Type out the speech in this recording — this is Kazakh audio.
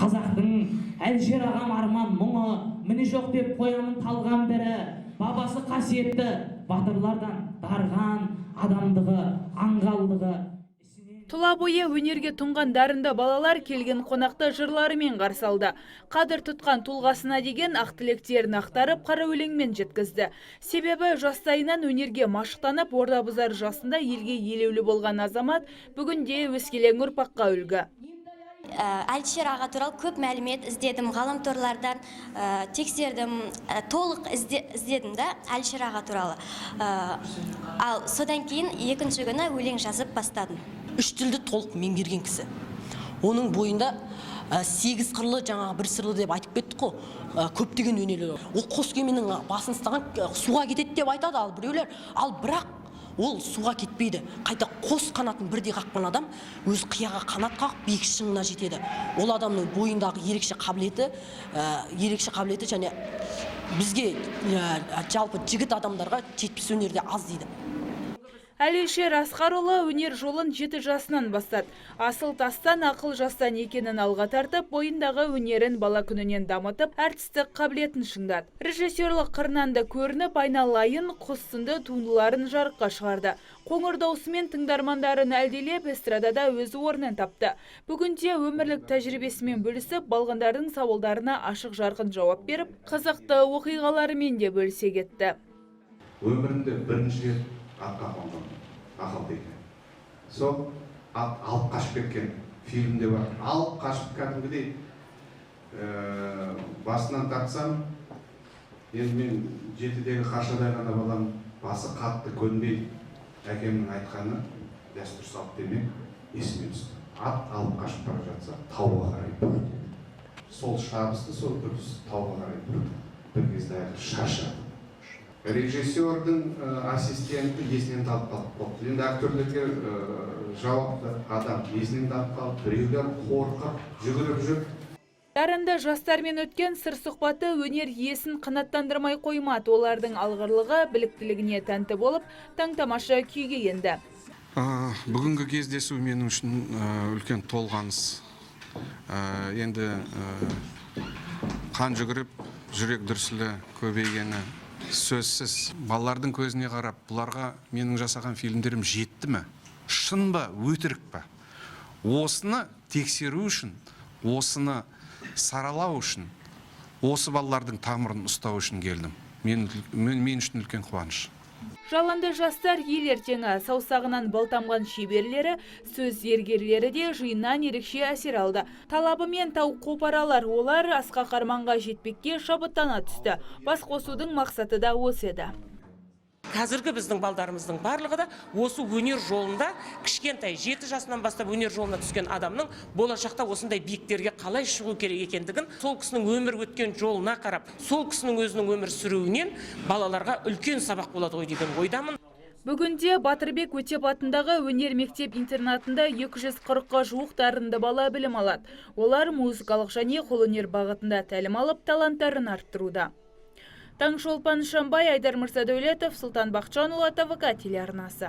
қазақтың Әлішер ағам арман мұңы, міне жоқ деп қоямын талған бері, бабасы қасиетті батырлардан дарған адамдығы, аңғалдығы. Тұла бойы өнерге тұнған дарынды балалар келген қонақты жырларымен қарсы алды. Қадір тұтқан тұлғасына деген ақ тілектерін ақтарып, қара өлеңмен жеткізді. Себебі жастайынан өнерге машықтанып, орда бұзар жасында елге елеулі болған азамат бүгінде өскелең ұрпаққа үлгі. Әлішер аға туралы көп мәлімет іздедім, ғаламторлардан тексердім, толық іздедім да Әлішер аға туралы. Ал содан кейін екінші күні өлең жазып бастадым. 3 тілді толық меңгерген кісі. Оның бойында 8 қырлы, жаңағы бір сырлы деп айтып кеттік қой, көптеген өнерлер. Ол қос кеменің басын ұстаған суға кетеді деп айтады ал біреулер. Ал бірақ ол суға кетпейді. Қайта қос қанатын бірдей қаққан адам өз қияға қанат қағып биік шыңына жетеді. Ол адамның бойындағы ерекше қабілеті және бізге жалпы жігіт адамдарға жетпес өнерде аз дейді. Әлішер Асқарұлы өнер жолын 7 жасынан бастады. Асыл тастан, ақыл жастан екенін алға тартып, бойындағы өнерін бала күнінен дамытып, әртістік қабілетін шыңдады. Режиссерлік қырынан да көрініп, айналайын құс сынды туындыларын жарыққа шығарды. Қоңыр даусымен тыңдармандарын әлдилеп, эстрадада өз орнын тапты. Бүгінде өмірлік тәжірибесімен бөлісіп, балғындардың сауалдарына ашық жарқын жауап беріп, қызықты оқиғаларымен де бөлісе кетті. Өмірінде бірінші рет атқа қонған ақылды екен. Сол ат алып қашып кеткен фильмде бар. Алып қашып кәдімгідей басынан тартсам, енді мен 7-дегі қаршадай ғана балам, басы қатты көнбей әкемнің айтқаны дәстүр салт демек есіме түсті. Ат алып қашып бара жатса тауға қарай бұрды. Сол шабысты, сол үрдіс тауға қарай бұрды. Бір кезде шаршады. Режиссердің ассистенті есінен талып қалды. Енді актерлерге жауапты адам есінен талып қалды. Біреулер қорқып, жүгіріп жүр. Дарынды жастармен өткен сыр сұхбаты өнер иесін қанаттандырмай қоймады. Олардың алғырлығы, біліктілігіне тәнті болып, таң-тамаша күйге енді. Бүгінгі кездесу менің үшін үлкен толғаныс. Енді қан жүгіріп, жүрек дүрсілі көбейгені сөзсіз. Балалардың көзіне қарап, бұларға менің жасаған фильмдерім жетті ме? Шын ба, өтірік па? Осыны тексеру үшін, осыны саралау үшін, осы балалардың тамырын ұстау үшін келдім. Мен үшін үлкен қуаныш. Жалынды жастар ел ертеңі, саусағынан балтамған шеберлері, сөз зергерлері де жиыннан ерекше әсер алды. Талабымен тау қопаралар, олар асқақ арманға жетпекке шабыттана түсті. Бас қосудың мақсаты да осы еді. Қазіргі біздің балдарымыздың барлығы да осы өнер жолында кішкентай 7 жасынан бастап өнер жолына түскен адамның болашақта осындай биіктерге қалай шығу керек екендігін, сол кісінің өмір өткен жолына қарап, сол кісінің өзінің өмір сүруінен балаларға үлкен сабақ болады ғой деген ойдамын. Бүгінде Батырбек Өтеп атындағы өнер мектеп интернатында 240-қа жуық дарынды бала білім алады. Олар музыкалық және қолөнер бағытында тәлім алып, таланттарын арттыруда. Таңшолпан Шамбай, Айдар Мырзадәулетов, Сұлтан Бақчанұлы, ТВК телеарнасы.